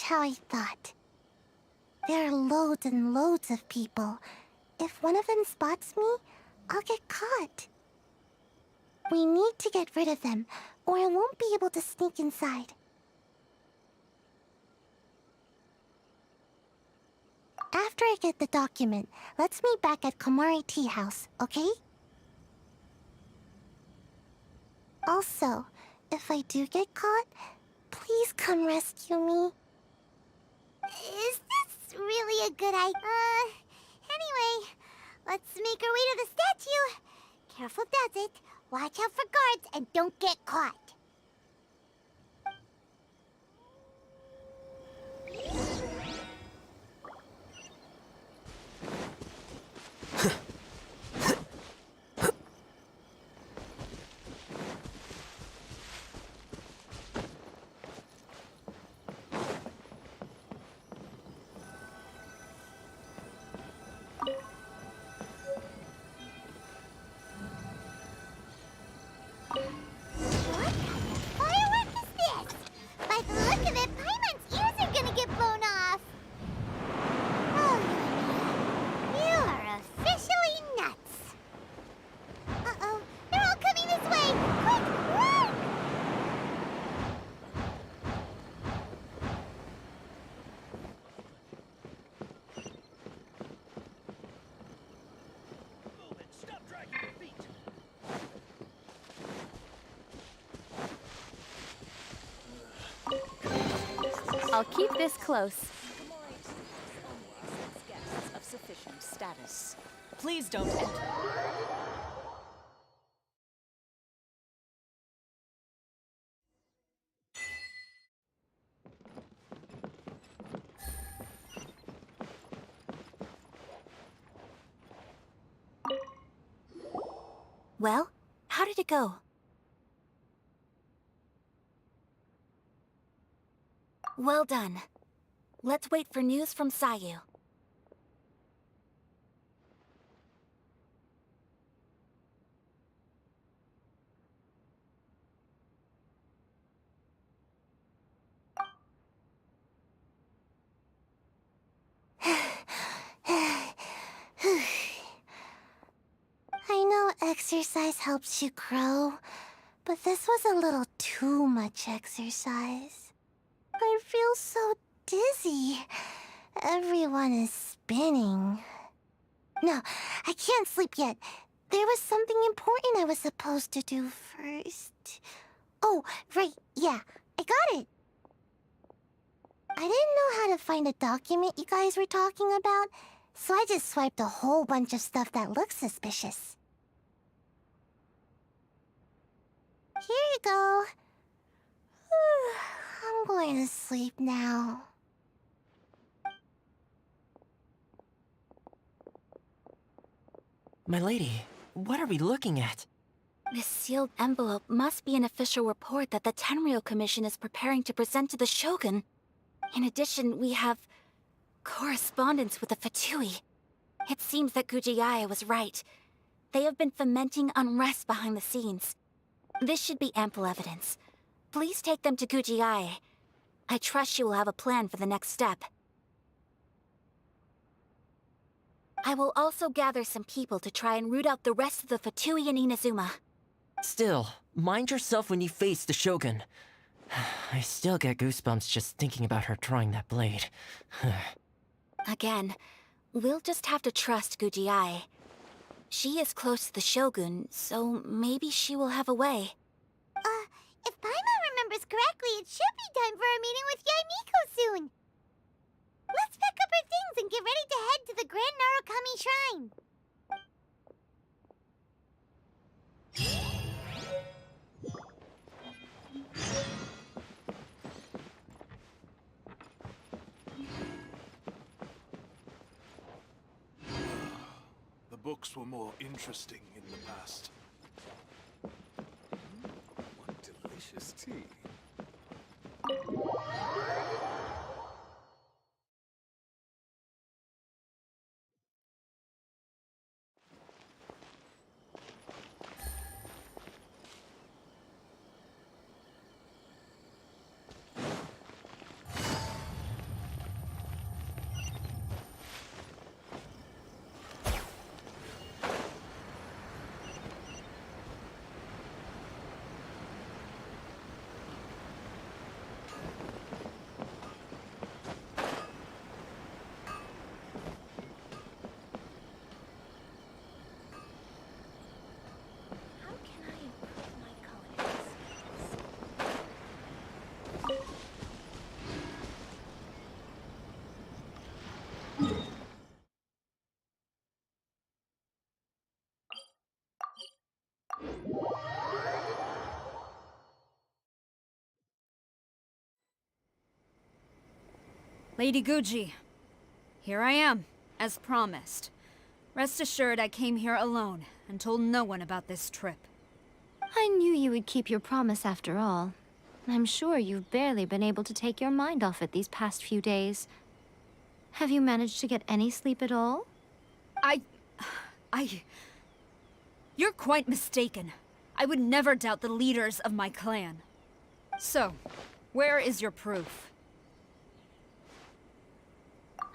how I thought. There are loads and loads of people. If one of them spots me, I'll get caught. We need to get rid of them, or I won't be able to sneak inside. After I get the document, let's meet back at Komari Tea House, okay? Also, if I do get caught, please come rescue me. Is this really a good idea? Anyway, let's make our way to the statue. Careful does it. Watch out for guards and don't get caught. What kind of firework is this? By the look of it, Paimon's ears are gonna get blown off. Oh, you are officially nuts. Uh-oh, they're all coming this way. Quick, run! Move it! Stop dragging your feet! I'll keep this close. Guests of sufficient status. Please don't enter. Well, how did it go? Well done. Let's wait for news from Sayu. I know exercise helps you grow, but this was a little too much exercise. I feel so dizzy. Everyone is spinning. No, I can't sleep yet. There was something important I was supposed to do first. Oh, right, yeah, I got it. I didn't know how to find a document you guys were talking about, so I just swiped a whole bunch of stuff that looks suspicious. Here you go. I'm going to sleep now. My lady, what are we looking at? This sealed envelope must be an official report that the Tenryou Commission is preparing to present to the Shogun. In addition, we have correspondence with the Fatui. It seems that Gujiaya was right. They have been fomenting unrest behind the scenes. This should be ample evidence. Please take them to Gujiaya. I trust she will have a plan for the next step. I will also gather some people to try and root out the rest of the Fatui in Inazuma. Still, mind yourself when you face the Shogun. I still get goosebumps just thinking about her drawing that blade. Again, we'll just have to trust Gujiai. She is close to the Shogun, so maybe she will have a way. If Paimon remembers correctly, it should be time for a meeting with Yaimiko soon. Let's pack up our things and get ready to head to the Grand Narukami Shrine. The books were more interesting in the past. What delicious tea. Lady Guji, here I am, as promised. Rest assured I came here alone and told no one about this trip. I knew you would keep your promise after all. I'm sure you've barely been able to take your mind off it these past few days. Have you managed to get any sleep at all? You're quite mistaken. I would never doubt the leaders of my clan. So, where is your proof?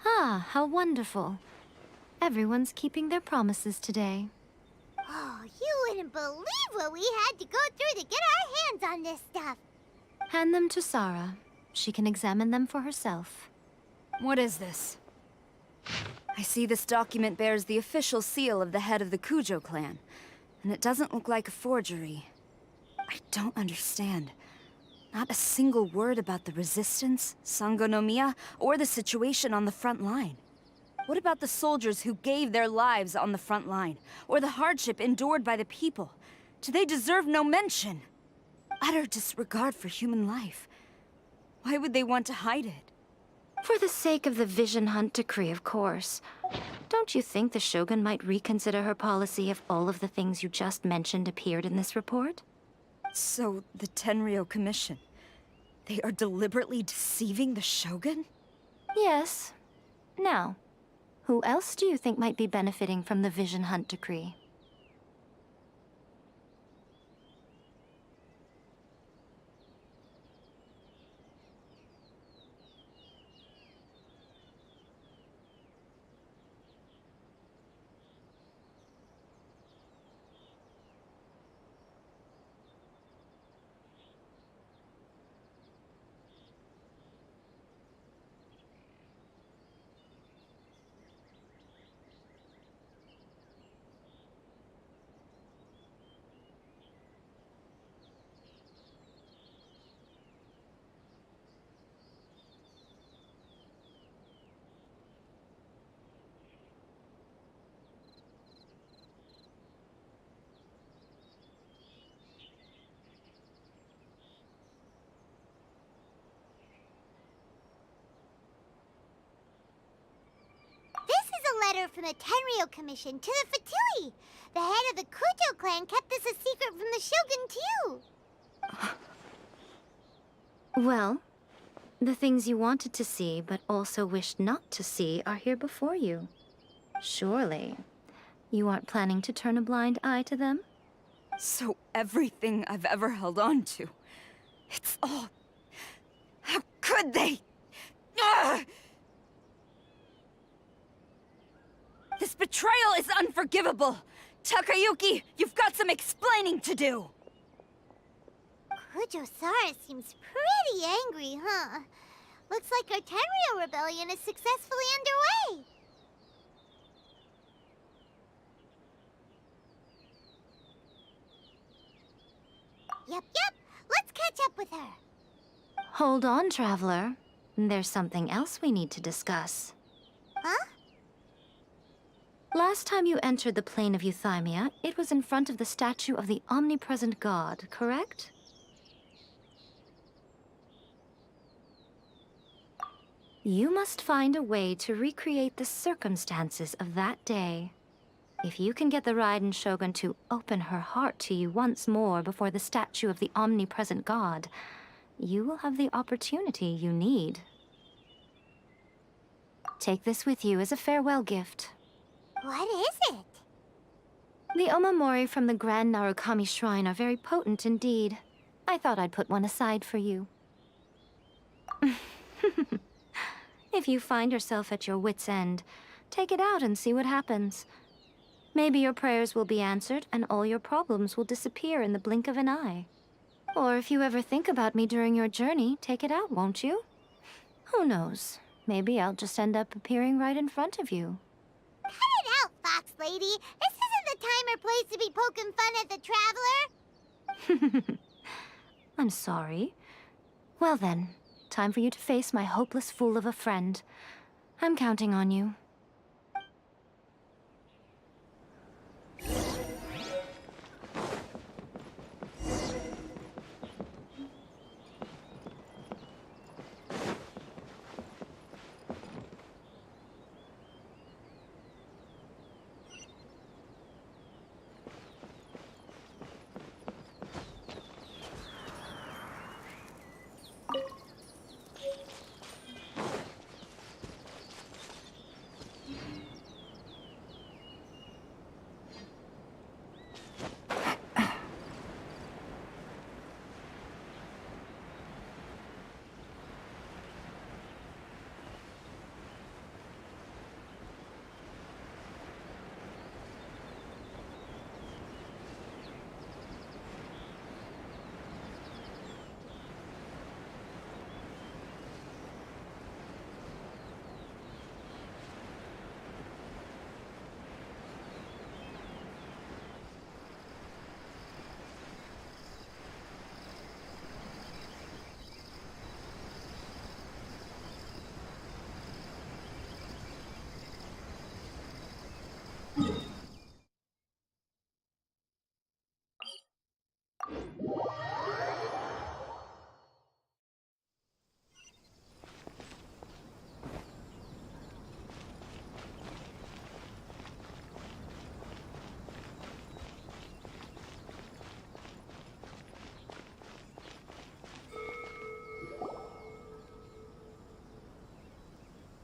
Ah, how wonderful. Everyone's keeping their promises today. Oh, you wouldn't believe what we had to go through to get our hands on this stuff. Hand them to Sarah. She can examine them for herself. What is this? I see this document bears the official seal of the head of the Kujo clan, and it doesn't look like a forgery. I don't understand. Not a single word about the resistance, Sangonomiya, or the situation on the front line. What about the soldiers who gave their lives on the front line, or the hardship endured by the people? Do they deserve no mention? Utter disregard for human life. Why would they want to hide it? For the sake of the Vision Hunt decree, of course. Don't you think the Shogun might reconsider her policy if all of the things you just mentioned appeared in this report? So, the Tenryo Commission, they are deliberately deceiving the Shogun? Yes. Now, who else do you think might be benefiting from the Vision Hunt decree? This is a letter from the Tenryo Commission to the Fatui. The head of the Kujo clan kept this a secret from the Shogun, too. Well, the things you wanted to see but also wished not to see are here before you. Surely, you aren't planning to turn a blind eye to them? So everything I've ever held on to, it's all... How could they? Ugh! This betrayal is unforgivable! Takayuki, you've got some explaining to do! Kujo-Sara seems pretty angry, huh? Looks like our Tenryo rebellion is successfully underway. Yep. Let's catch up with her. Hold on, Traveler. There's something else we need to discuss. Huh? Last time you entered the plane of Euthymia, it was in front of the statue of the omnipresent god, correct? You must find a way to recreate the circumstances of that day. If you can get the Raiden Shogun to open her heart to you once more before the statue of the omnipresent god, you will have the opportunity you need. Take this with you as a farewell gift. What is it? The omamori from the Grand Narukami Shrine are very potent indeed. I thought I'd put one aside for you. If you find yourself at your wit's end, take it out and see what happens. Maybe your prayers will be answered and all your problems will disappear in the blink of an eye. Or if you ever think about me during your journey, take it out, won't you? Who knows? Maybe I'll just end up appearing right in front of you. Cut it out, Fox Lady. This isn't the time or place to be poking fun at the Traveler. I'm sorry. Well then, time for you to face my hopeless fool of a friend. I'm counting on you.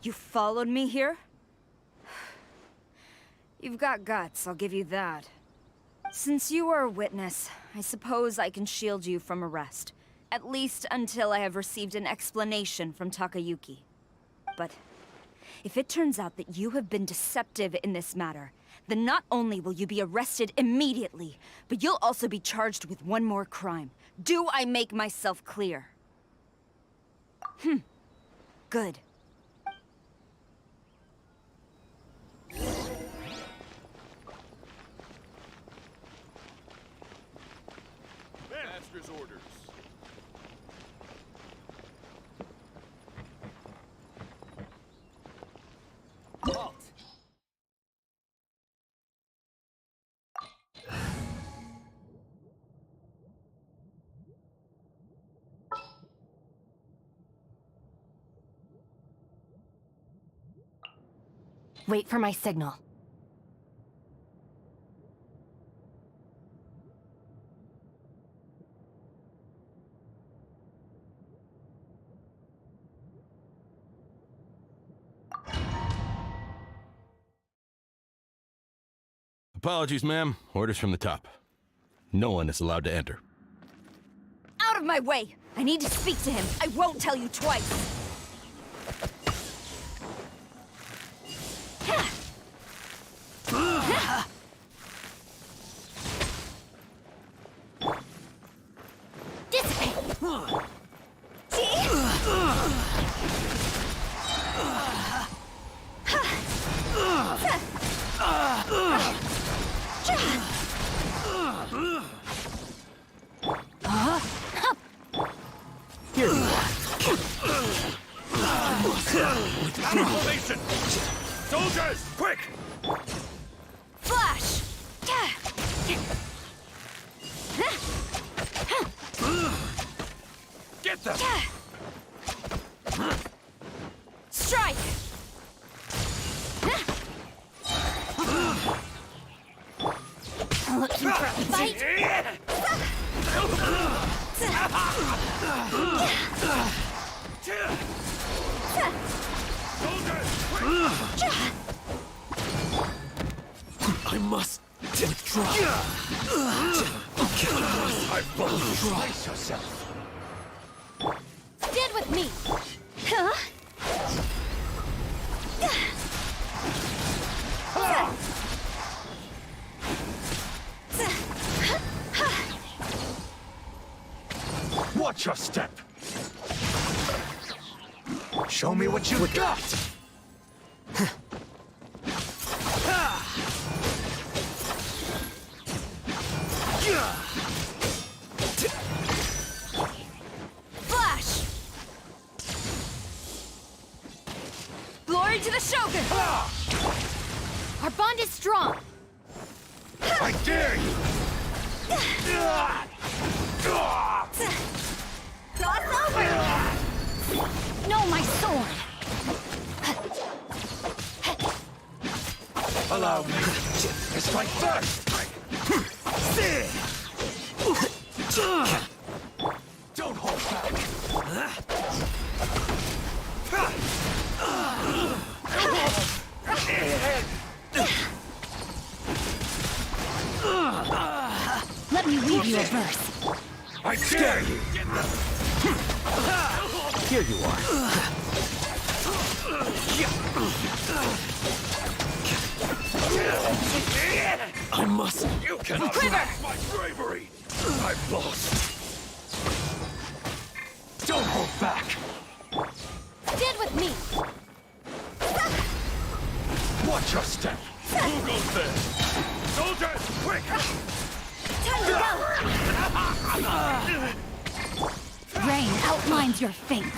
You followed me here? You've got guts, I'll give you that. Since you are a witness, I suppose I can shield you from arrest. At least until I have received an explanation from Takayuki. But if it turns out that you have been deceptive in this matter, then not only will you be arrested immediately, but you'll also be charged with one more crime. Do I make myself clear? Good. Master's orders. Halt! Wait for my signal. Apologies, ma'am. Orders from the top. No one is allowed to enter. Out of my way! I need to speak to him. I won't tell you twice. Here you are. Formation! Soldiers, quick! Flash! Get them! Strike! Looking for a fight? I must withdraw. I must brace yourself. Stand with me! Huh? Watch your step. Show me what you've got. Flash! Glory to the Shogun! Our bond is strong! I dare you! Cross over! No, my sword! Allow me to strike first! Don't hold back! Let me read you a verse. I dare you! Here you are. I must. You cannot match my bravery! I've lost. Don't hold back! Stand with me! Watch your step! Who goes there? Soldiers, quick! Time to go! Rain outlines your fate.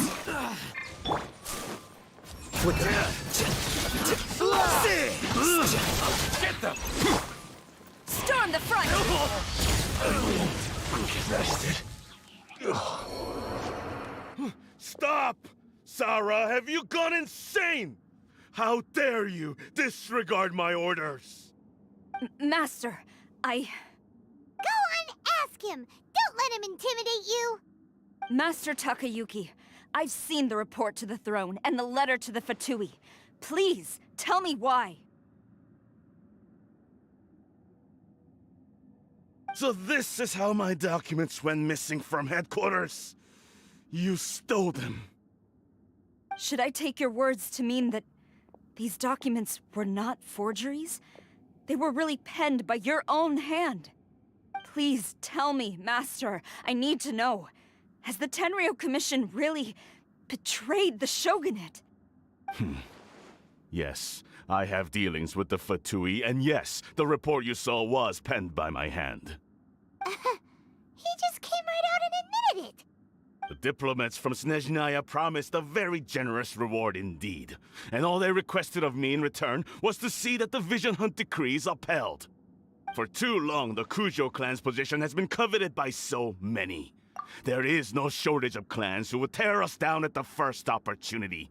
Get them! Storm the front! Get rested. Stop! Sarah, have you gone insane? How dare you disregard my orders? Master, Go on, ask him! Don't let him intimidate you! Master Takayuki, I've seen the report to the throne and the letter to the Fatui. Please, tell me why. So this is how my documents went missing from headquarters. You stole them. Should I take your words to mean that these documents were not forgeries? They were really penned by your own hand. Please tell me, Master. I need to know. Has the Tenryou Commission really betrayed the Shogunate? Yes, I have dealings with the Fatui, and yes, the report you saw was penned by my hand. He just came right out and admitted it. The diplomats from Snezhnaya promised a very generous reward indeed, and all they requested of me in return was to see that the Vision Hunt decree is upheld. For too long, the Kujo clan's position has been coveted by so many. There is no shortage of clans who would tear us down at the first opportunity.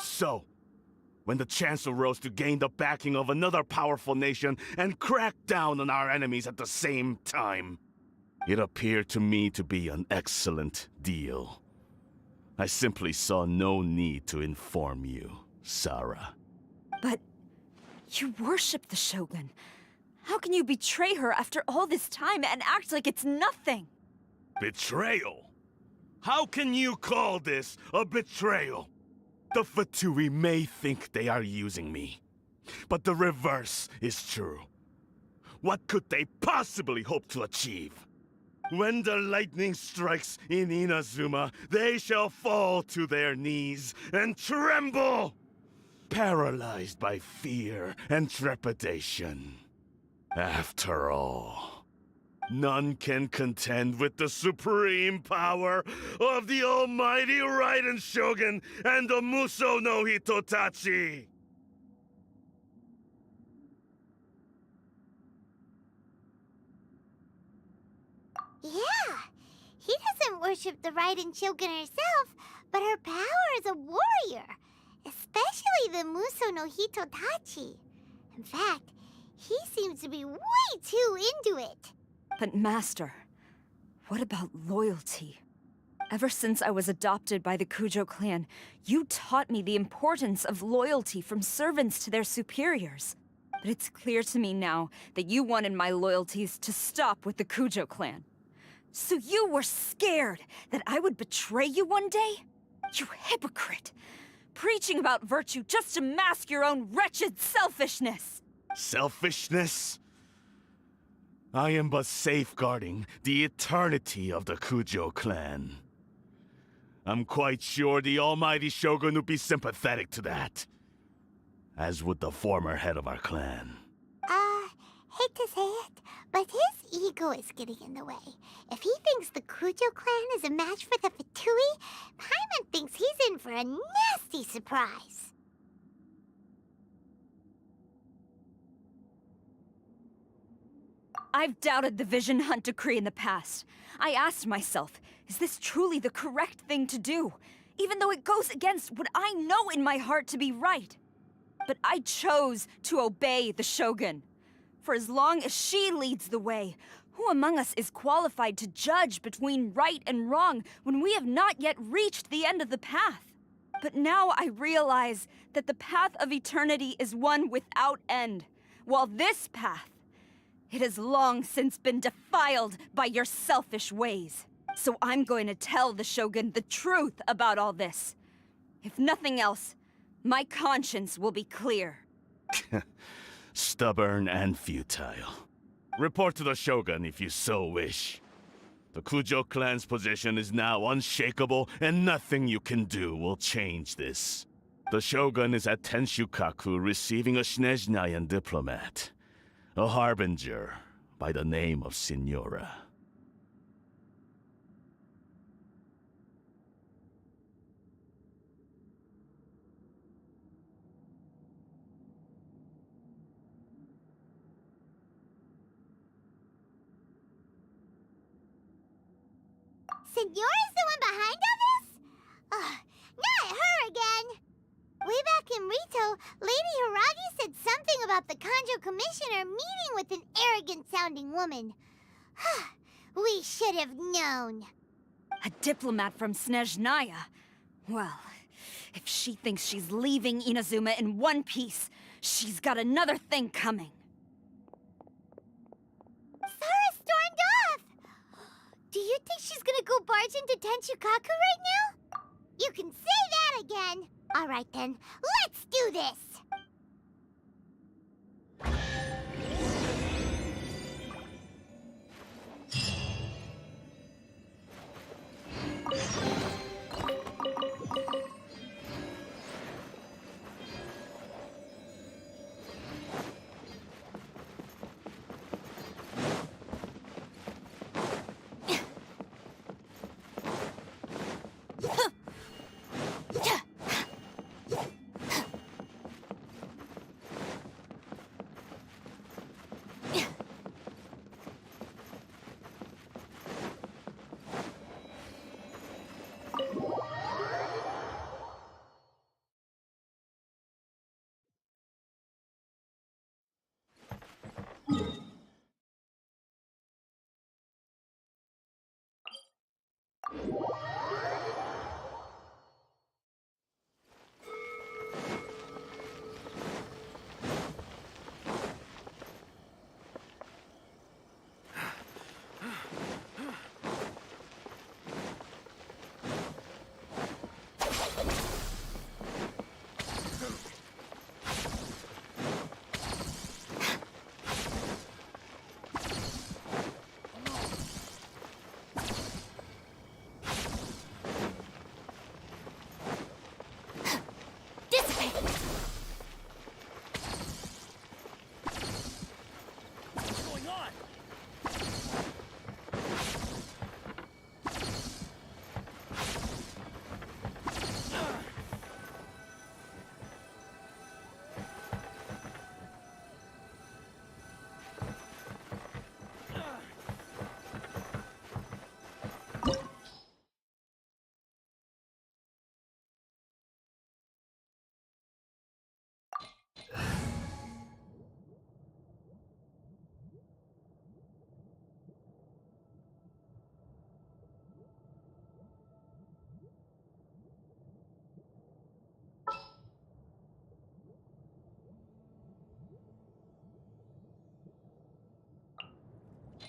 So, when the chance arose to gain the backing of another powerful nation and crack down on our enemies at the same time, it appeared to me to be an excellent deal. I simply saw no need to inform you, Sarah. But you worship the Shogun. How can you betray her after all this time and act like it's nothing? Betrayal? How can you call this a betrayal? The Fatui may think they are using me, but the reverse is true. What could they possibly hope to achieve? When the lightning strikes in Inazuma, they shall fall to their knees and tremble, paralyzed by fear and trepidation. After all, none can contend with the supreme power of the almighty Raiden Shogun and the Muso no Hitotachi! Yeah, he doesn't worship the Raiden Shogun herself, but her power as a warrior, especially the Muso no Hitotachi. In fact, he seems to be way too into it. But Master, what about loyalty? Ever since I was adopted by the Kujo clan, you taught me the importance of loyalty from servants to their superiors. But it's clear to me now that you wanted my loyalties to stop with the Kujo clan. So you were scared that I would betray you one day? You hypocrite! Preaching about virtue just to mask your own wretched selfishness! Selfishness? I am but safeguarding the eternity of the Kujo clan. I'm quite sure the almighty Shogun would be sympathetic to that. As would the former head of our clan. Hate to say it, but his ego is getting in the way. If he thinks the Kujo clan is a match for the Fatui, Paimon thinks he's in for a nasty surprise. I've doubted the Vision Hunt decree in the past. I asked myself, is this truly the correct thing to do? Even though it goes against what I know in my heart to be right. but I chose to obey the Shogun. For as long as she leads the way, who among us is qualified to judge between right and wrong when we have not yet reached the end of the path? But now I realize that the path of eternity is one without end, while this path, it has long since been defiled by your selfish ways. So I'm going to tell the Shogun the truth about all this. If nothing else, my conscience will be clear. Stubborn and futile. Report to the Shogun if you so wish. The Kujo clan's position is now unshakable, and nothing you can do will change this. The Shogun is at Tenshukaku receiving a Snezhnayan diplomat, a harbinger by the name of Signora. Signora's the one behind all this? Ugh, not her again! Way back in Rito, Lady Hiragi said something about the Kanjo Commissioner meeting with an arrogant-sounding woman. We should have known. A diplomat from Snezhnaya? Well, if she thinks she's leaving Inazuma in one piece, she's got another thing coming. Sara stormed off! Do you think she's gonna go barge into Tenshukaku right now? You can say that again! Alright then, let's do this!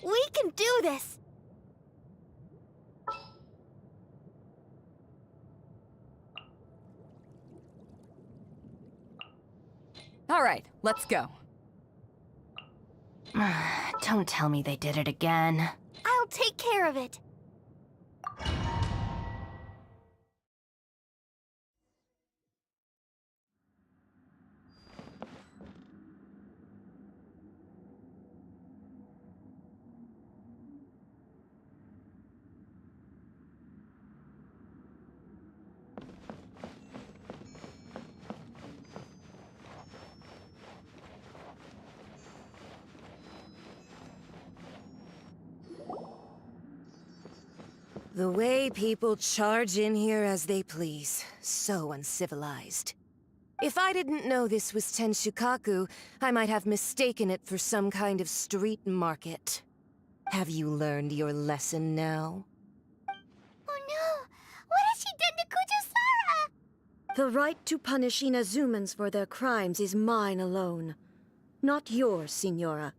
We can do this! All right, let's go. Don't tell me they did it again. I'll take care of it. The way people charge in here as they please. So uncivilized. If I didn't know this was Tenshukaku, I might have mistaken it for some kind of street market. Have you learned your lesson now? Oh no! What has she done to Kujusara? The right to punish Inazumans for their crimes is mine alone. Not yours, Signora.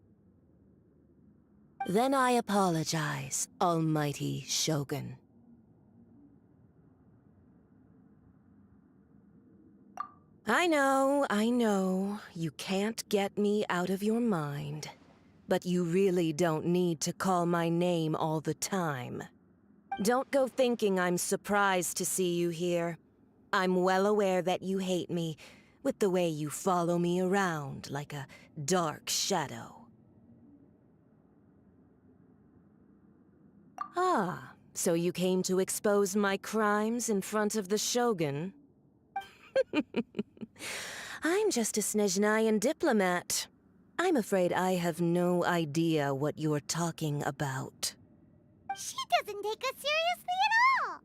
Then I apologize, Almighty Shogun. I know, you can't get me out of your mind. But you really don't need to call my name all the time. Don't go thinking I'm surprised to see you here. I'm well aware that you hate me, with the way you follow me around like a dark shadow. Ah, so you came to expose my crimes in front of the Shogun? I'm just a Snezhnayan diplomat. I'm afraid I have no idea what you're talking about. She doesn't take us seriously at all!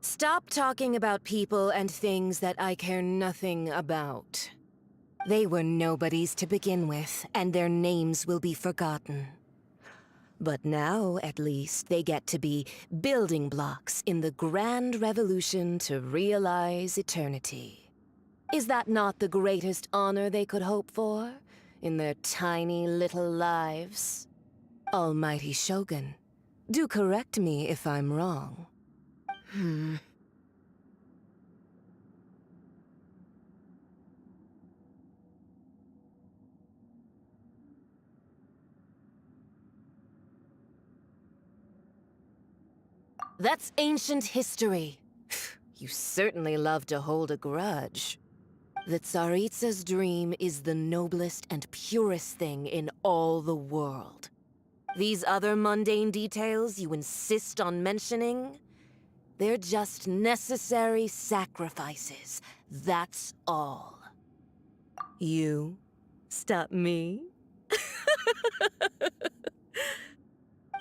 Stop talking about people and things that I care nothing about. They were nobodies to begin with, and their names will be forgotten. But now, at least, they get to be building blocks in the grand revolution to realize eternity. Is that not the greatest honor they could hope for in their tiny little lives? Almighty Shogun, do correct me if I'm wrong. That's ancient history. You certainly love to hold a grudge. The Tsaritsa's dream is the noblest and purest thing in all the world. These other mundane details you insist on mentioning, they're just necessary sacrifices. That's all. You stop me?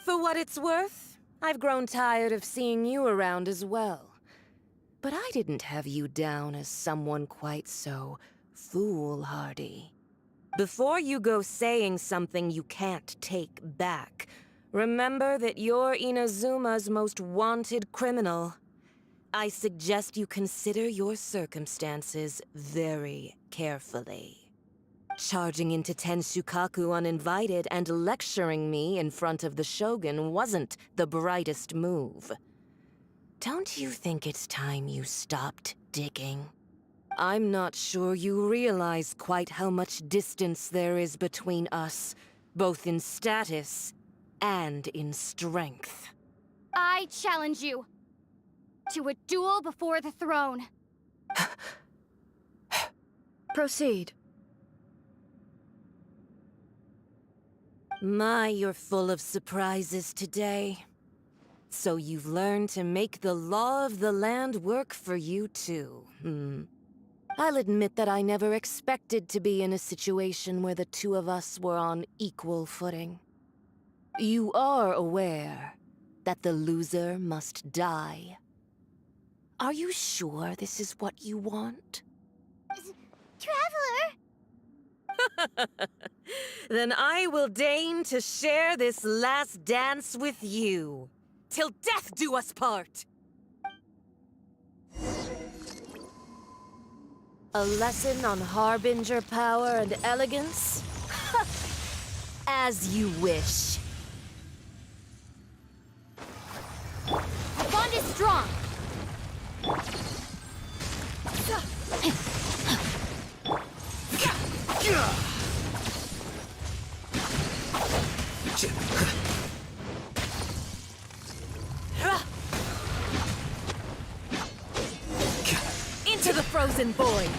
For what it's worth, I've grown tired of seeing you around as well. But I didn't have you down as someone quite so foolhardy. Before you go saying something you can't take back, remember that you're Inazuma's most wanted criminal. I suggest you consider your circumstances very carefully. Charging into Tenshukaku uninvited and lecturing me in front of the Shogun wasn't the brightest move. Don't you think it's time you stopped digging? I'm not sure you realize quite how much distance there is between us, both in status and in strength. I challenge you to a duel before the throne. Proceed. My, you're full of surprises today. So you've learned to make the law of the land work for you too, I'll admit that I never expected to be in a situation where the two of us were on equal footing. You are aware that the loser must die. Are you sure this is what you want? Traveler! Then I will deign to share this last dance with you. Till death do us part! A lesson on Harbinger power and elegance? As you wish. The bond is strong. Into the frozen void!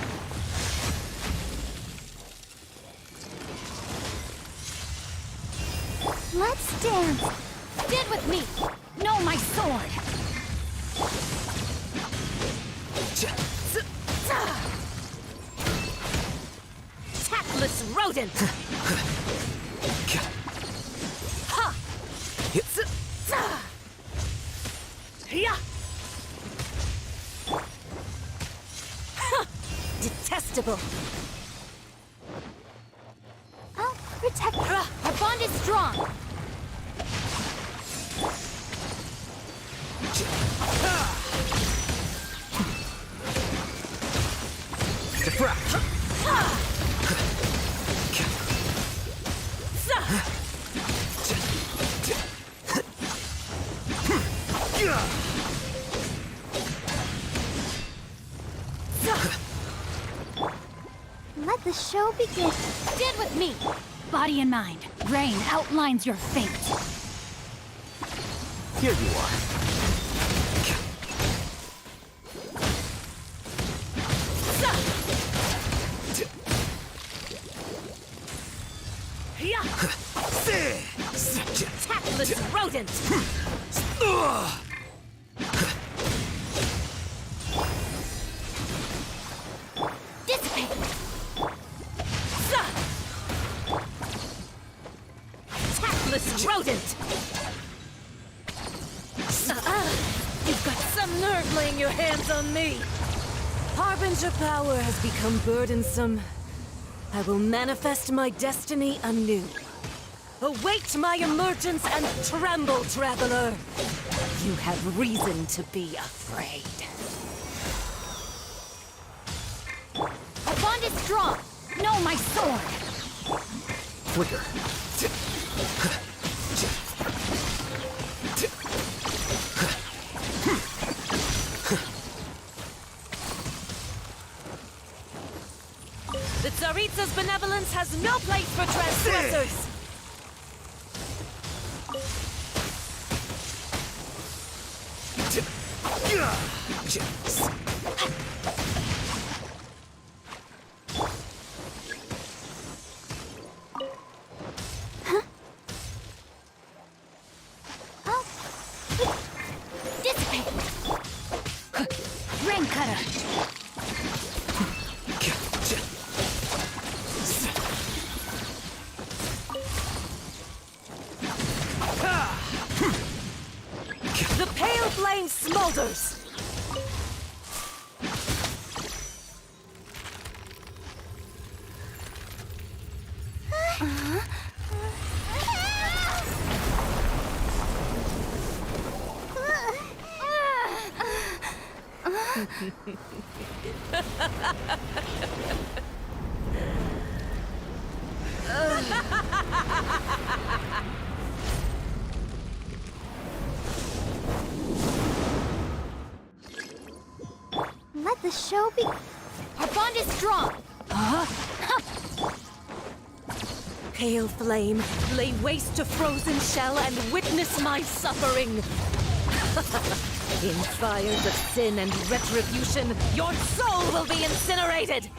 Let's dance. Stand with me. Know my sword. Tactless rodent! Ha! Detestable! I'll protect her. Our bond is strong. Diffract! Let the show begin. Stand with me. Body and mind. Rain outlines your fate. Here you are. Tactless rodent! Dissipate. Tactless rodent! You've got some nerve laying your hands on me! Harbinger power has become burdensome. I will manifest my destiny anew. Await my emergence and tremble, traveler! You have reason to be afraid. Our bond is strong. Know my sword. Flicker. The Tsaritsa's benevolence has no place for transgressors! Dissipate. Rain cutter. The pale flame smolders! Let the show begin. Our bond is strong. Pale flame, lay waste to frozen shell and witness my suffering! In fires of sin and retribution, your soul will be incinerated!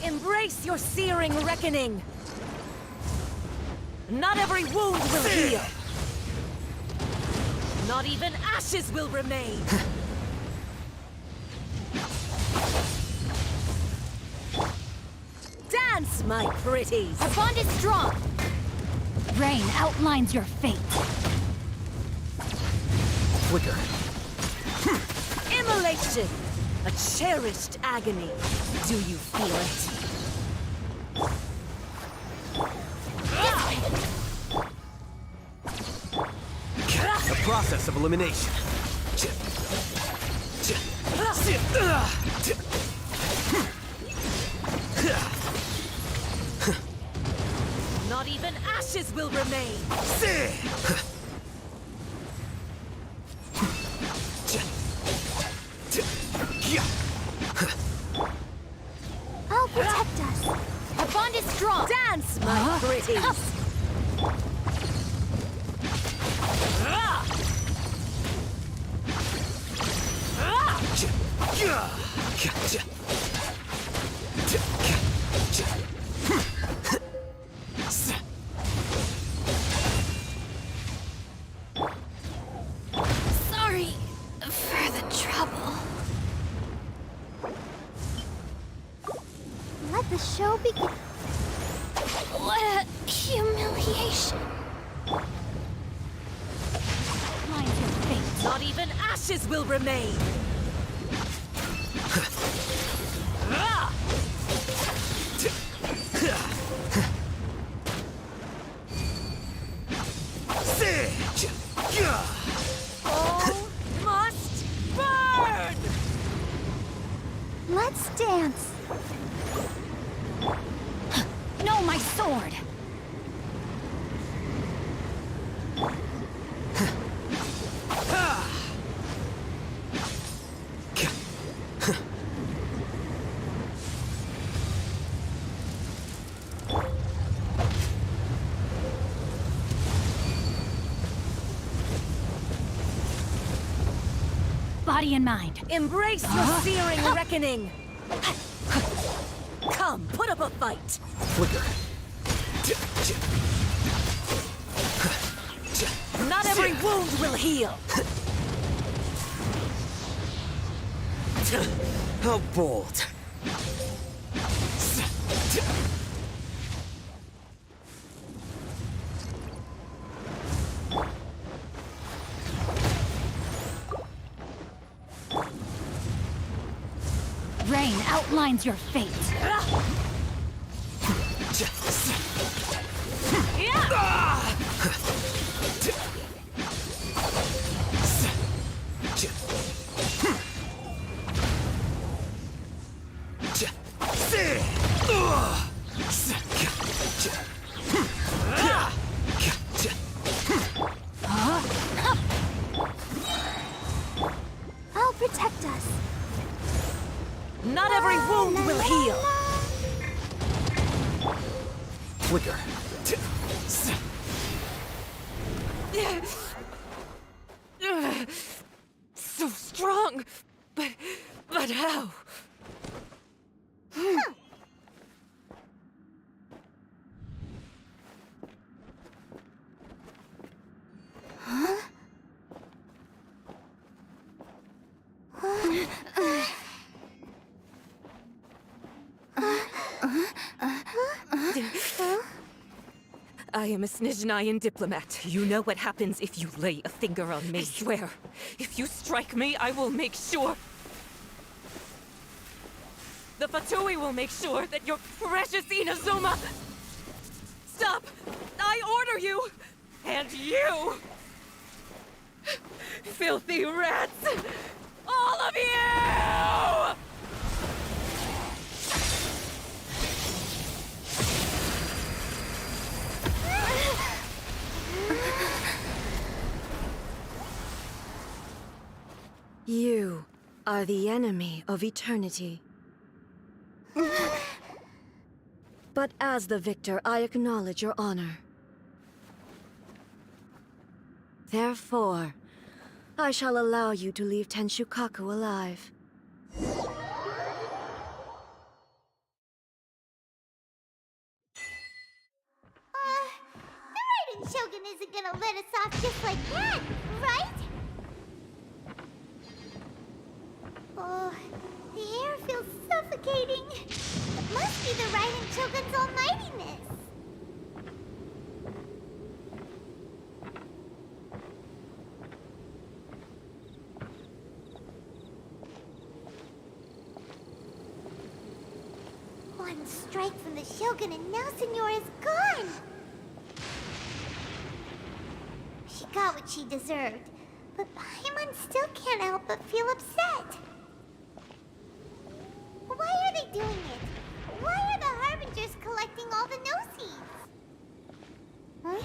Embrace your searing reckoning! Not every wound will heal! Not even ashes will remain! Dance, my pretties! Our bond is strong. Rain outlines your fate. Flicker. Immolation! A cherished agony. Do you feel it? The process of elimination. Not even ashes will remain! I'll protect us. Our bond is strong. Dance, my pretties! Sorry for the trouble. show begins. What a humiliation. Mind your fate. Not even ashes will remain. All must burn! Let's dance. No, my sword! Body and mind. Embrace your searing reckoning! Come, put up a fight! Flicker. Not every wound will heal! How bold. Rain outlines your fate. I'll protect us. Not every wound will heal. Flicker. So strong, but how? I am a Snezhnayan diplomat. You know what happens if you lay a finger on me. I swear, if you strike me, I will make sure... The Fatui will make sure that your precious Inazuma... Stop! I order you! And you! Filthy rats! All of you! You are the enemy of eternity. But as the victor, I acknowledge your honor. Therefore, I shall allow you to leave Tenshukaku alive. The Raiden Shogun isn't gonna let us off just like that, right? Oh, the air feels suffocating. It must be the Raiden Shogun's almightiness. One strike from the Shogun and now Senyora's gone! She got what she deserved, but Paimon still can't help but feel upset. Why are they doing it? Why are the Harbingers collecting all the no-seeds? Huh?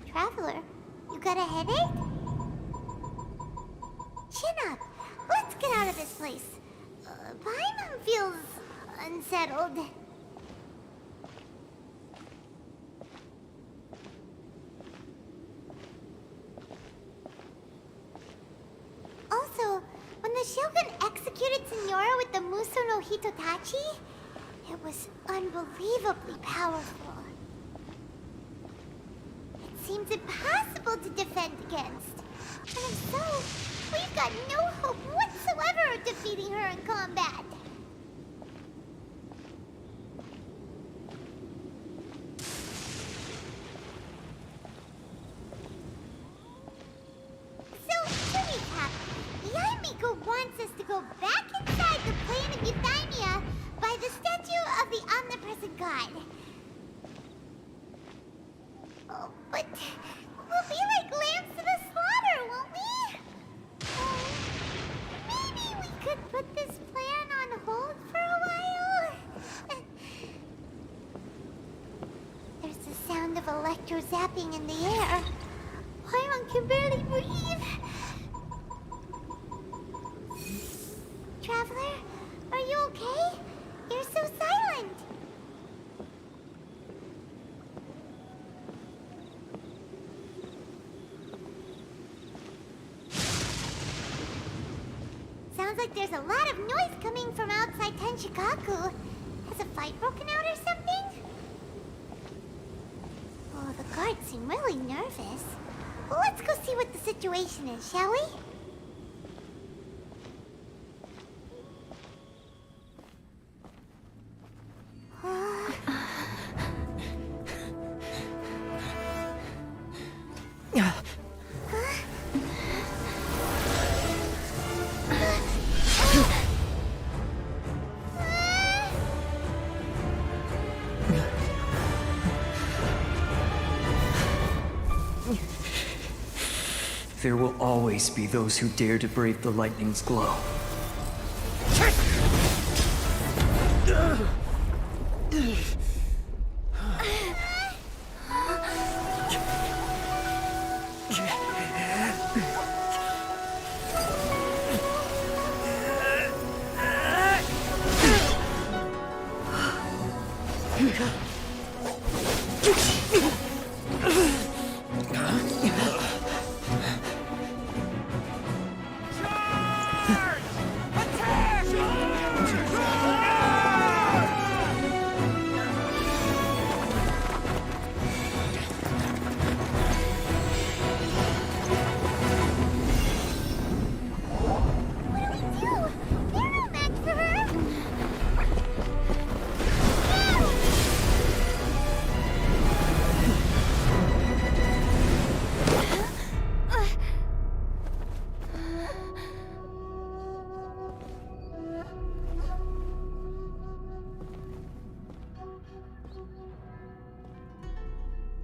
Traveler, you got a headache? Chin up. Let's get out of this place. Paimon feels unsettled. Also, when the Shogun executed Senyora with the Muso no Hitotachi, it was unbelievably powerful. It seems impossible to defend against. And if so, we've got no hope whatsoever of defeating her in combat. could put this plan on hold for a while? There's the sound of electro-zapping in the air. Paimon can barely breathe. Traveler, are you okay? You're so silent. Sounds like there's a lot of noise coming from outside Tenshikaku. Has a fight broken out or something? Oh, the guards seem really nervous. Well, let's go see what the situation is, shall we? There will always be those who dare to brave the lightning's glow.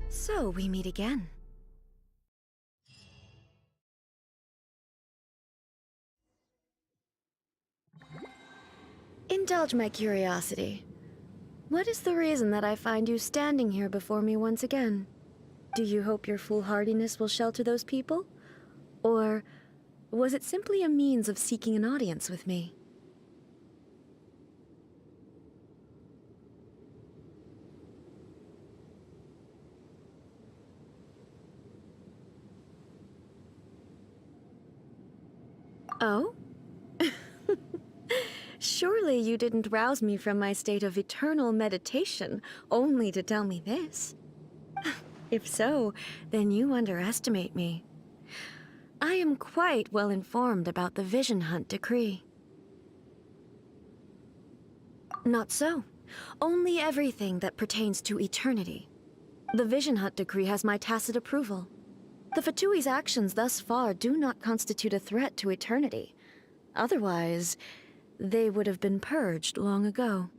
So we meet again. Indulge my curiosity. What is the reason that I find you standing here before me once again? Do you hope your foolhardiness will shelter those people? Or was it simply a means of seeking an audience with me? Oh? Surely you didn't rouse me from my state of eternal meditation only to tell me this. If so, then you underestimate me. I am quite well informed about the Vision Hunt decree. Not so. Only everything that pertains to eternity. The Vision Hunt decree has my tacit approval. The Fatui's actions thus far do not constitute a threat to eternity. Otherwise, they would have been purged long ago.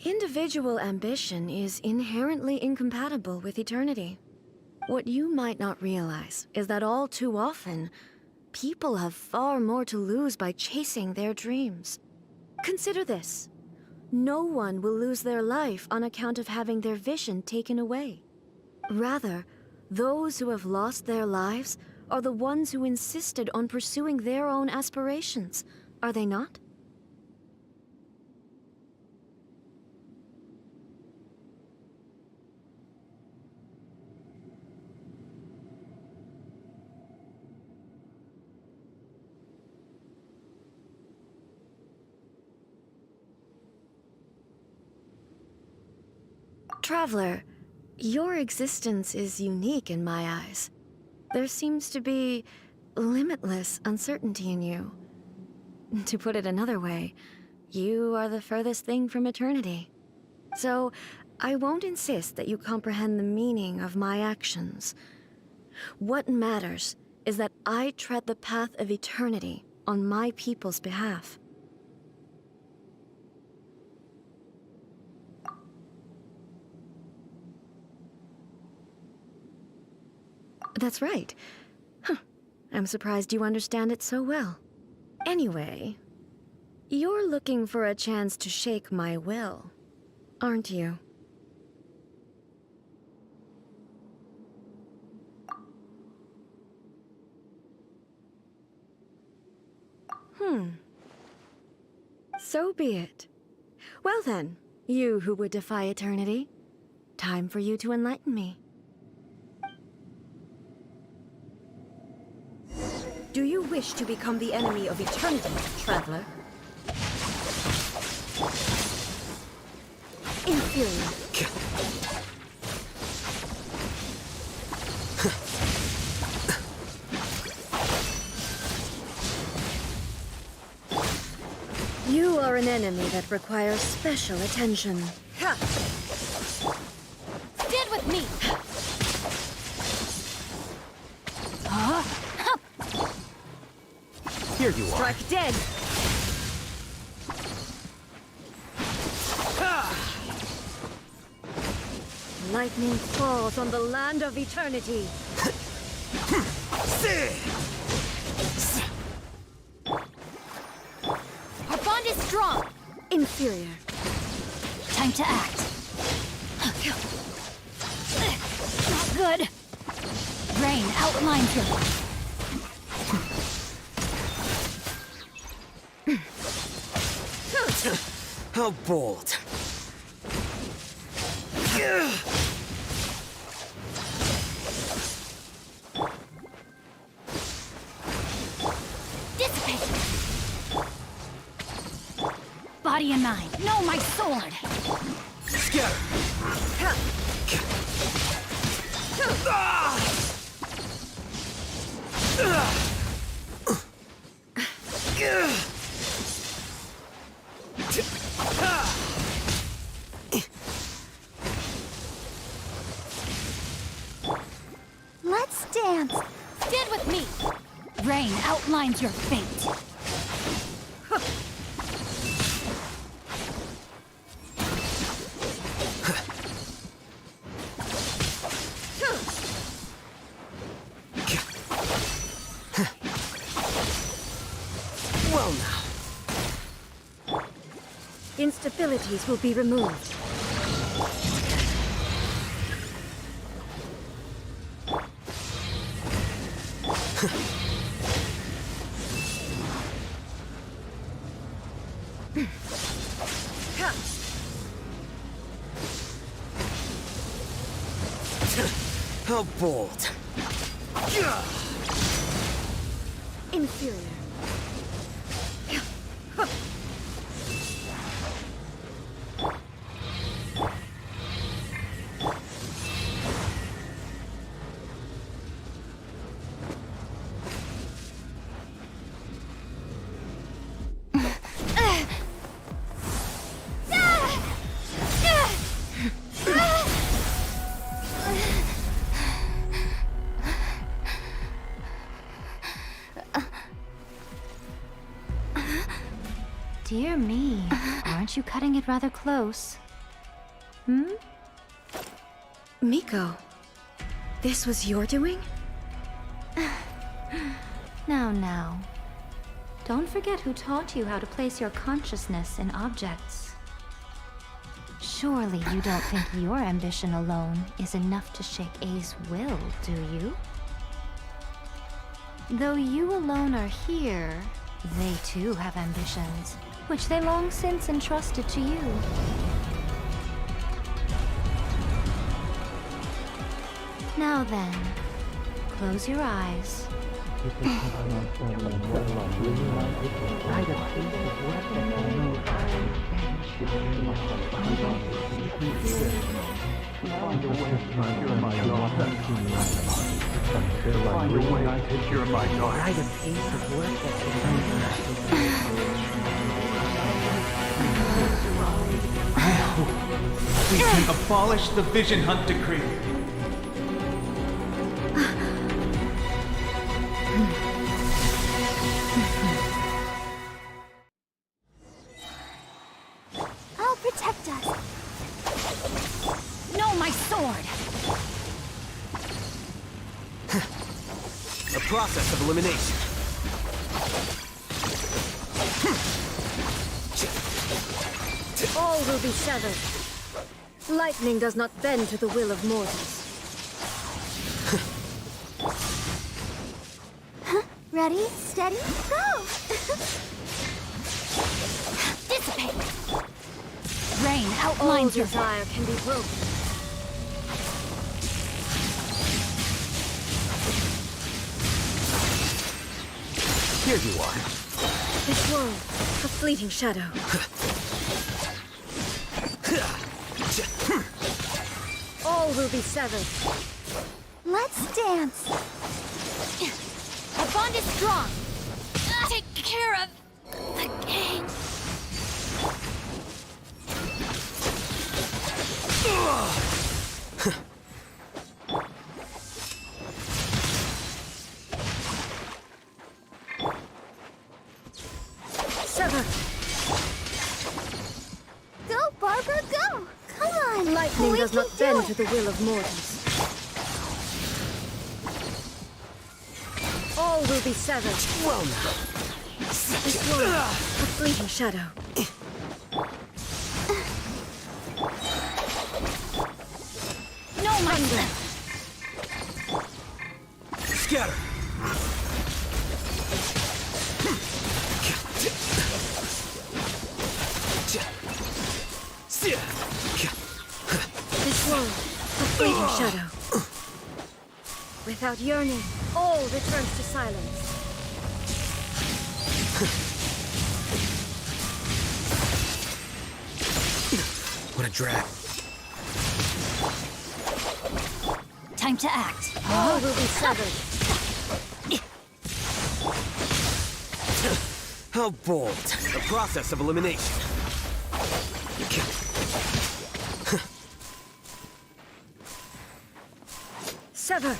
Individual ambition is inherently incompatible with eternity. What you might not realize is that all too often, people have far more to lose by chasing their dreams. Consider this. No one will lose their life on account of having their vision taken away. Rather, those who have lost their lives are the ones who insisted on pursuing their own aspirations, are they not? Traveler, your existence is unique in my eyes. There seems to be limitless uncertainty in you. To put it another way, you are the furthest thing from eternity. So, I won't insist that you comprehend the meaning of my actions. What matters is that I tread the path of eternity on my people's behalf. That's right. Huh. I'm surprised you understand it so well. Anyway, you're looking for a chance to shake my will, aren't you? So be it. Well then, you who would defy eternity, time for you to enlighten me. Do you wish to become the enemy of eternity, traveler? Inferior. You are an enemy that requires special attention. Stand with me! Here you are. Strike dead! Lightning falls on the land of eternity. Our bond is strong! Inferior. Time to act. Not good. Rain outlines your... How bold. Dissipate! Body and mind. No, my sword! Let's dance. Stand with me! Rain outlines your fate. Well now. Instabilities will be removed. How bold. Inferior. Dear me, aren't you cutting it rather close? Miko, this was your doing? Now. Don't forget who taught you how to place your consciousness in objects. Surely you don't think your ambition alone is enough to shake A's will, do you? Though you alone are here, they too have ambitions, which they long since entrusted to you. Now then, close your eyes. We can abolish the Vision Hunt Decree. I'll protect us. No, my sword! process of elimination. All will be severed. Lightning does not bend to the will of mortals. Ready, steady, go! Dissipate! Rain All outlines your desire can be broken. Here you are. This world, a fleeting shadow. All will be severed. Let's dance! Our bond is strong. Take care of the gang. Sever! Go, Barbara, go! Come on! Lightning we does can not do bend it. to the will of mortals. All will be severed. Well now. This world, a fleeting shadow. No, my son. Scatter. This world, a fleeting shadow. Without yearning, all returns to silence. What a drag. Time to act. All will be severed. How bold. The process of elimination. Sever!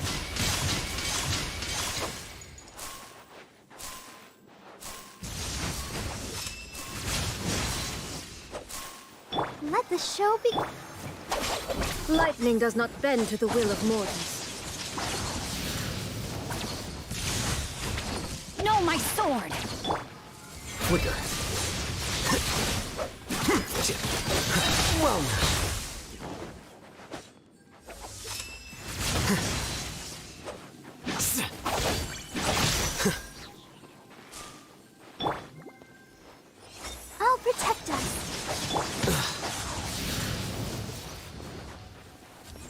Let the show be... Lightning does not bend to the will of mortals. No, my sword. Flicker. Well now. I'll protect us.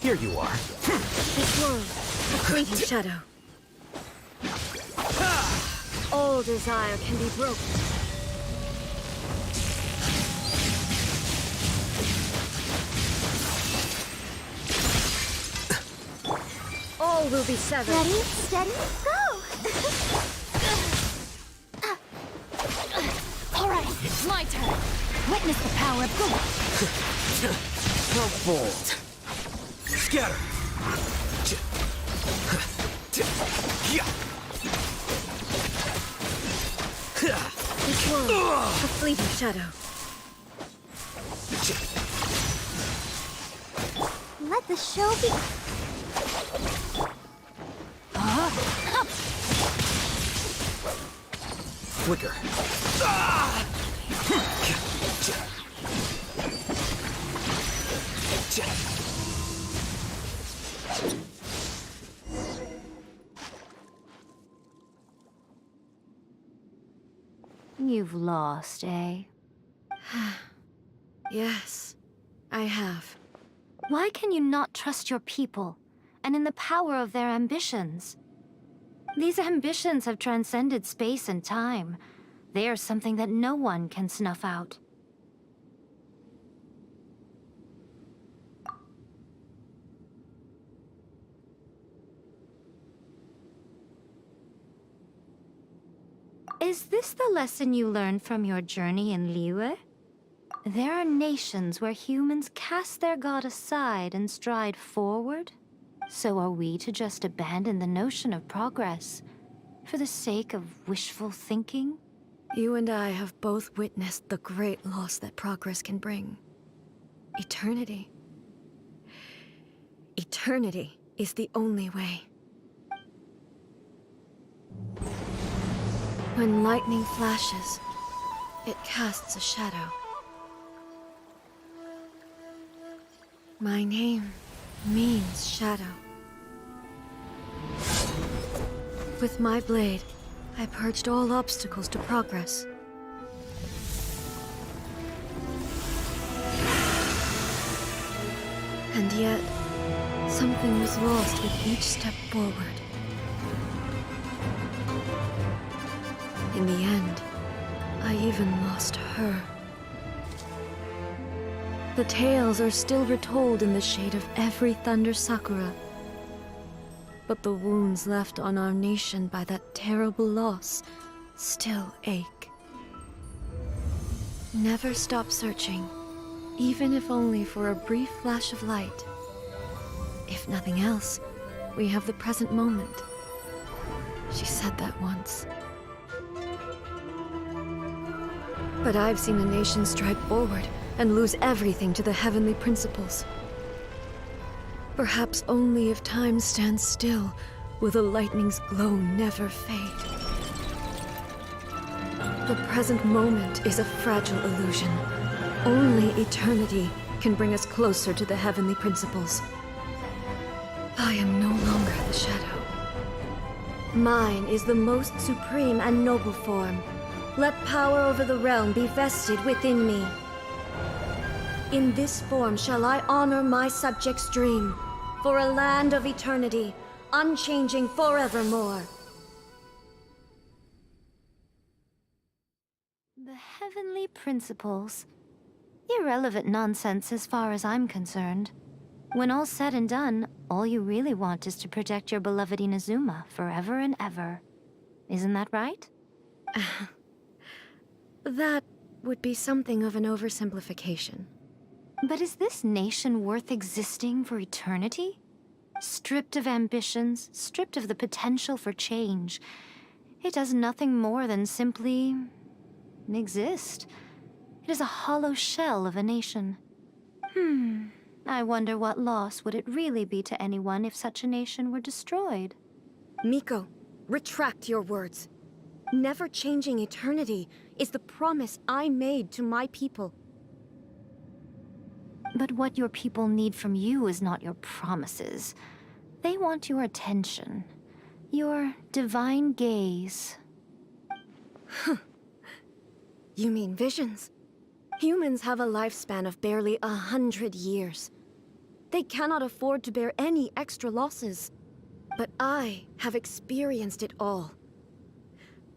Here you are. This world, a fleeting shadow. All desire can be broken. All will be severed. Ready, steady, go! All right, it's my turn. Witness the power of good. How bold. Scatter. This world, a fleeting shadow. Let the show be... Flicker. You've lost, eh? Yes, I have. Why can you not trust your people, and in the power of their ambitions? These ambitions have transcended space and time. They are something that no one can snuff out. Is this the lesson you learned from your journey in Liyue? There are nations where humans cast their god aside and stride forward. So are we to just abandon the notion of progress for the sake of wishful thinking? You and I have both witnessed the great loss that progress can bring. Eternity. Eternity is the only way. When lightning flashes, it casts a shadow. My name means shadow. With my blade, I purged all obstacles to progress. And yet, something was lost with each step forward. In the end, I even lost her. The tales are still retold in the shade of every Thunder Sakura. But the wounds left on our nation by that terrible loss still ache. Never stop searching, even if only for a brief flash of light. If nothing else, we have the present moment. She said that once. But I've seen a nation stride forward and lose everything to the heavenly principles. Perhaps only if time stands still will the lightning's glow never fade. The present moment is a fragile illusion. Only eternity can bring us closer to the heavenly principles. I am no longer the shadow. Mine is the most supreme and noble form. Let power over the realm be vested within me. In this form shall I honor my subjects' dream, for a land of eternity, unchanging forevermore. The heavenly principles. Irrelevant nonsense as far as I'm concerned. When all's said and done, all you really want is to protect your beloved Inazuma forever and ever. Isn't that right? That would be something of an oversimplification. But is this nation worth existing for eternity? Stripped of ambitions, stripped of the potential for change, it does nothing more than simply exist. It is a hollow shell of a nation. I wonder what loss would it really be to anyone if such a nation were destroyed? Miko, retract your words. Never changing eternity is the promise I made to my people. But what your people need from you is not your promises. They want your attention. Your divine gaze. You mean visions? Humans have a lifespan of barely 100 years. They cannot afford to bear any extra losses. But I have experienced it all.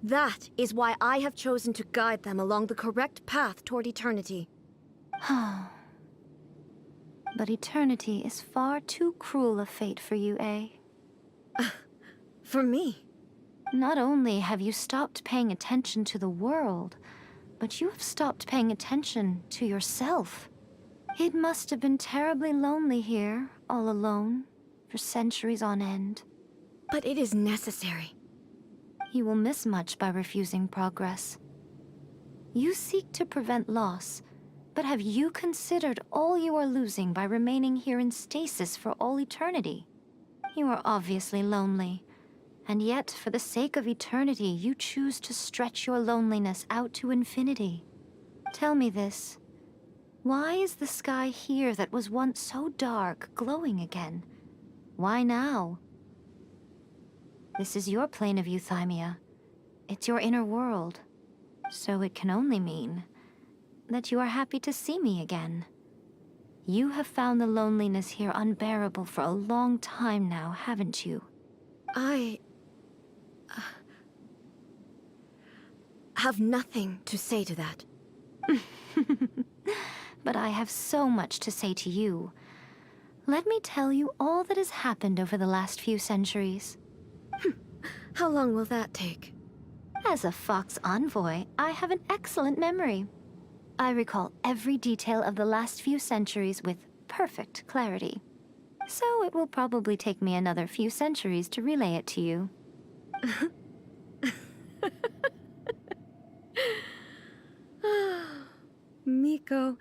That is why I have chosen to guide them along the correct path toward eternity. But eternity is far too cruel a fate for you, eh? For me? Not only have you stopped paying attention to the world, but you have stopped paying attention to yourself. It must have been terribly lonely here, all alone, for centuries on end. But it is necessary. You will miss much by refusing progress. You seek to prevent loss, but have you considered all you are losing by remaining here in stasis for all eternity? You are obviously lonely, and yet for the sake of eternity you choose to stretch your loneliness out to infinity. Tell me this. Why is the sky here that was once so dark glowing again? Why now? This is your plane of euthymia. It's your inner world. So it can only mean that you are happy to see me again. You have found the loneliness here unbearable for a long time now, haven't you? I have nothing to say to that. But I have so much to say to you. Let me tell you all that has happened over the last few centuries. How long will that take? As a Fox envoy, I have an excellent memory. I recall every detail of the last few centuries with perfect clarity. So it will probably take me another few centuries to relay it to you. Miko,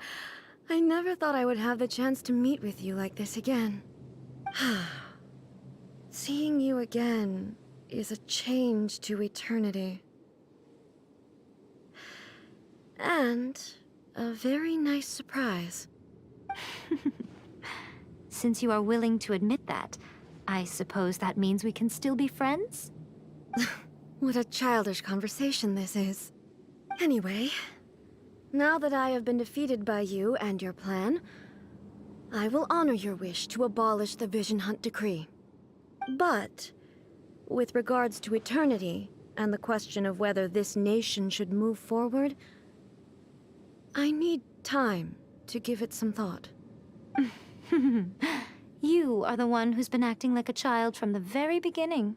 I never thought I would have the chance to meet with you like this again. Seeing you again is a change to eternity. And a very nice surprise. Since you are willing to admit that, I suppose that means we can still be friends? What a childish conversation this is. Anyway, now that I have been defeated by you and your plan, I will honor your wish to abolish the Vision Hunt Decree. But, with regards to eternity, and the question of whether this nation should move forward, I need time to give it some thought. You are the one who's been acting like a child from the very beginning.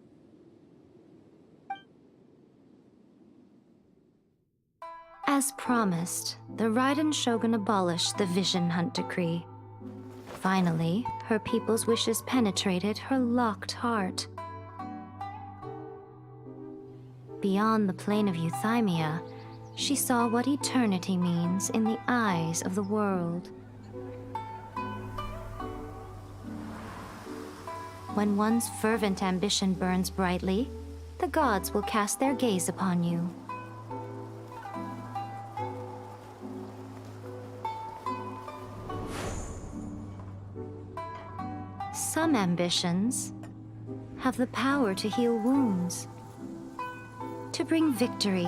As promised, the Raiden Shogun abolished the Vision Hunt Decree. Finally, her people's wishes penetrated her locked heart. Beyond the plane of Euthymia, she saw what eternity means in the eyes of the world. When one's fervent ambition burns brightly, the gods will cast their gaze upon you. Some ambitions have the power to heal wounds, to bring victory,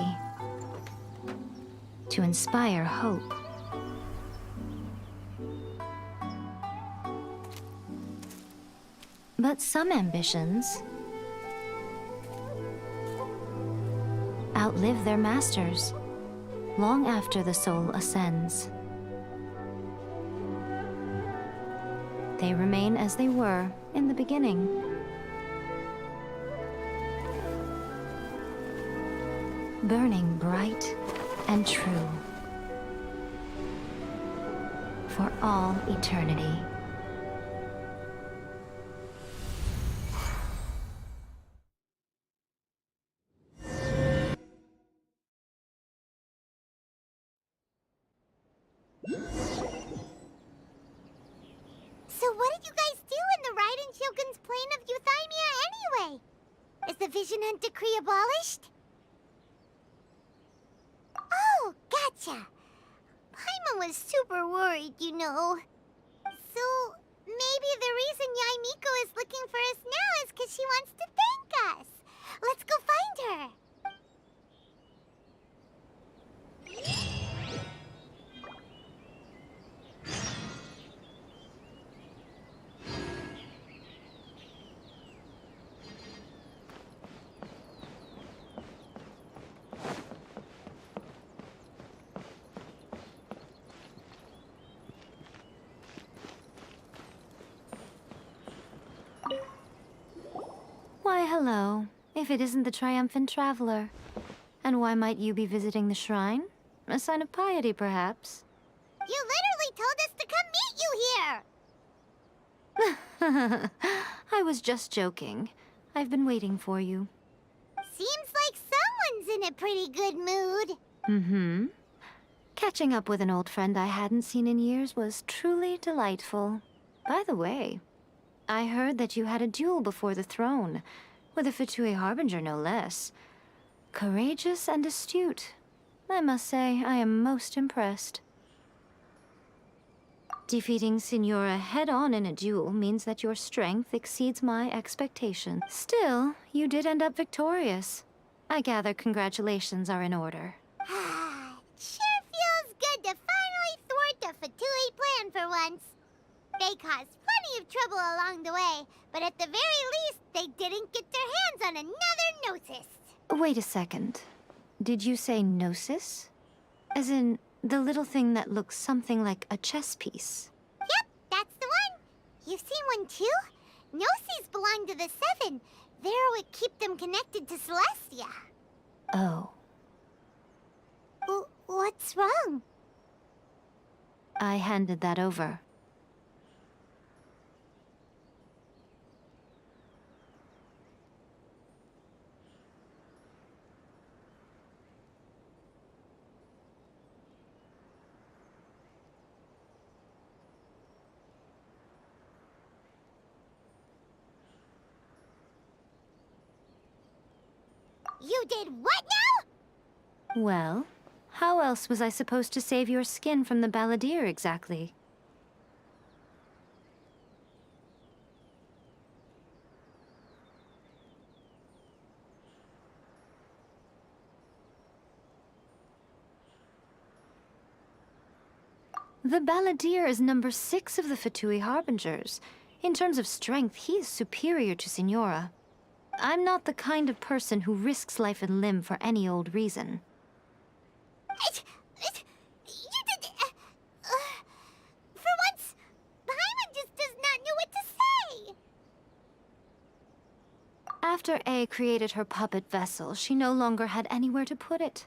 to inspire hope. But some ambitions outlive their masters long after the soul ascends. They remain as they were in the beginning. Burning bright and true for all eternity. So what did you guys do in the Raiden Shogun's plane of Euthymia anyway? Is the Vision Hunt Decree abolished? Oh, gotcha. Paimon was super worried, you know. So, maybe the reason Yaimiko is looking for us now is because she wants to thank us. Let's go find her. Why, hello, if it isn't the triumphant traveler. And why might you be visiting the shrine? A sign of piety, perhaps? You literally told us to come meet you here! I was just joking. I've been waiting for you. Seems like someone's in a pretty good mood. Mm-hmm. Catching up with an old friend I hadn't seen in years was truly delightful. By the way, I heard that you had a duel before the throne, with a Fatui Harbinger no less. Courageous and astute. I must say, I am most impressed. Defeating Signora head-on in a duel means that your strength exceeds my expectations. Still, you did end up victorious. I gather congratulations are in order. Sure feels good to finally thwart a Fatui plan for once. They caused plenty of trouble along the way, but at the very least, they didn't get their hands on another Gnosis. Wait a second. Did you say Gnosis? As in, the little thing that looks something like a chess piece? Yep, that's the one. You've seen one too? Gnosis belong to the Seven. They're what keep them connected to Celestia. Oh. What's wrong? I handed that over. You did what now? Well, How else was I supposed to save your skin from the balladeer exactly? The balladeer is number 6 of the Fatui Harbingers. In terms of strength, he is superior to Signora. I'm not the kind of person who risks life and limb for any old reason. For once, Paimon just does not know what to say. After A created her puppet vessel, she no longer had anywhere to put it.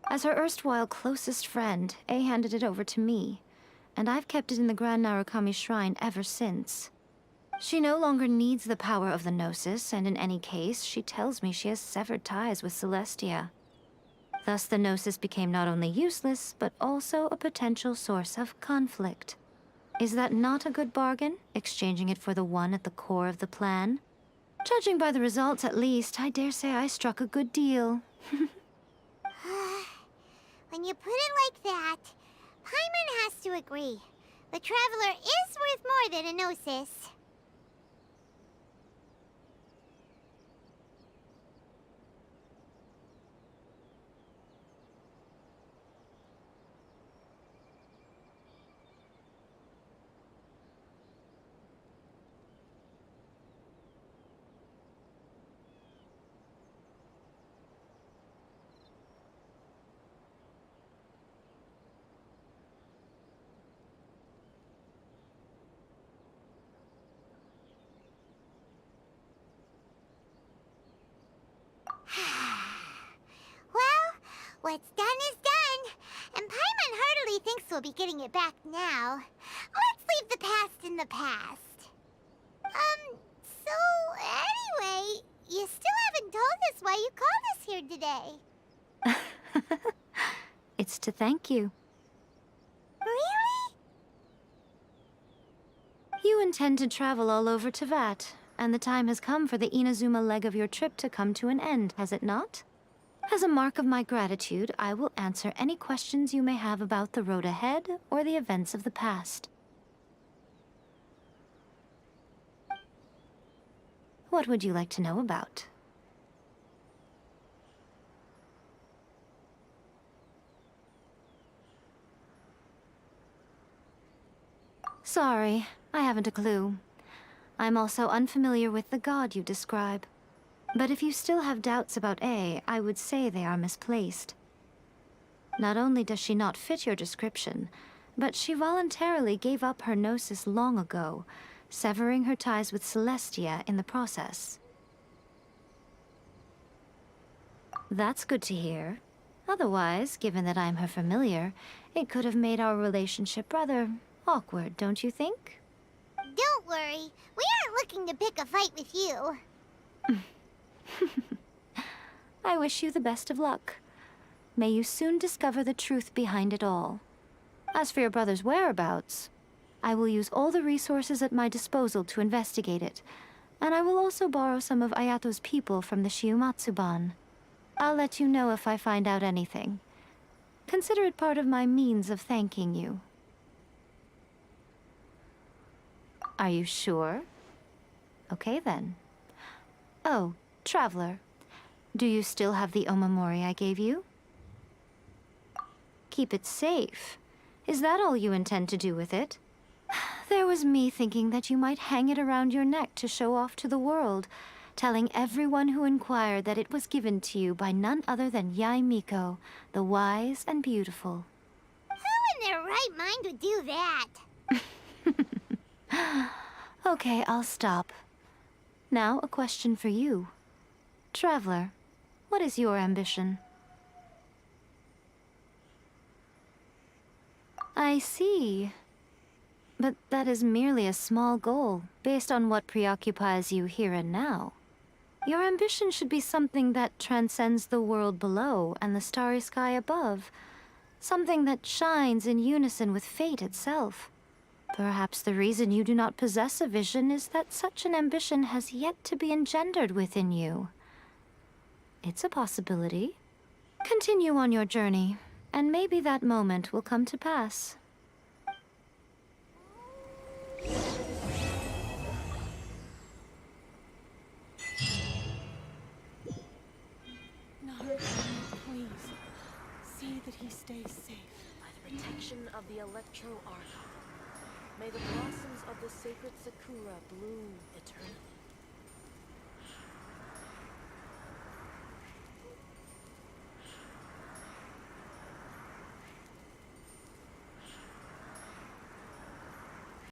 As her erstwhile closest friend, A handed it over to me, and I've kept it in the Grand Narukami Shrine ever since. She no longer needs the power of the Gnosis, and in any case, she tells me she has severed ties with Celestia. Thus the Gnosis became not only useless, but also a potential source of conflict. Is that not a good bargain, exchanging it for the one at the core of the plan? Judging by the results, at least, I dare say I struck a good deal. When you put it like that, Paimon has to agree. The Traveler is worth more than a Gnosis. Well, what's done is done, and Paimon hardly thinks we'll be getting it back now. Let's leave the past in the past. So anyway, you still haven't told us why you called us here today. It's to thank you. Really? You intend to travel all over Teyvat, and the time has come for the Inazuma leg of your trip to come to an end, has it not? As a mark of my gratitude, I will answer any questions you may have about the road ahead or the events of the past. What would you like to know about? Sorry, I haven't a clue. I'm also unfamiliar with the god you describe. But if you still have doubts about A, I would say they are misplaced. Not only does she not fit your description, but she voluntarily gave up her Gnosis long ago, severing her ties with Celestia in the process. That's good to hear. Otherwise, given that I'm her familiar, it could have made our relationship rather awkward, don't you think? Don't worry. We aren't looking to pick a fight with you. I wish you the best of luck. May you soon discover the truth behind it all. As for your brother's whereabouts, I will use all the resources at my disposal to investigate it, and I will also borrow some of Ayato's people from the Shiumatsuban. I'll let you know if I find out anything. Consider it part of my means of thanking you. Are you sure? Okay then. Oh, Traveler. Do you still have the omamori I gave you? Keep it safe. Is that all you intend to do with it? There was me thinking that you might hang it around your neck to show off to the world, telling everyone who inquired that it was given to you by none other than Yae Miko, the wise and beautiful. Who in their right mind would do that? Okay, I'll stop. Now, a question for you. Traveler, what is your ambition? I see. But that is merely a small goal, based on what preoccupies you here and now. Your ambition should be something that transcends the world below and the starry sky above. Something that shines in unison with fate itself. Perhaps the reason you do not possess a vision is that such an ambition has yet to be engendered within you. It's a possibility. Continue on your journey, and maybe that moment will come to pass. Naruto, please. See that he stays safe. By the protection of the Electro Archon, may the blossoms of the sacred Sakura bloom eternally.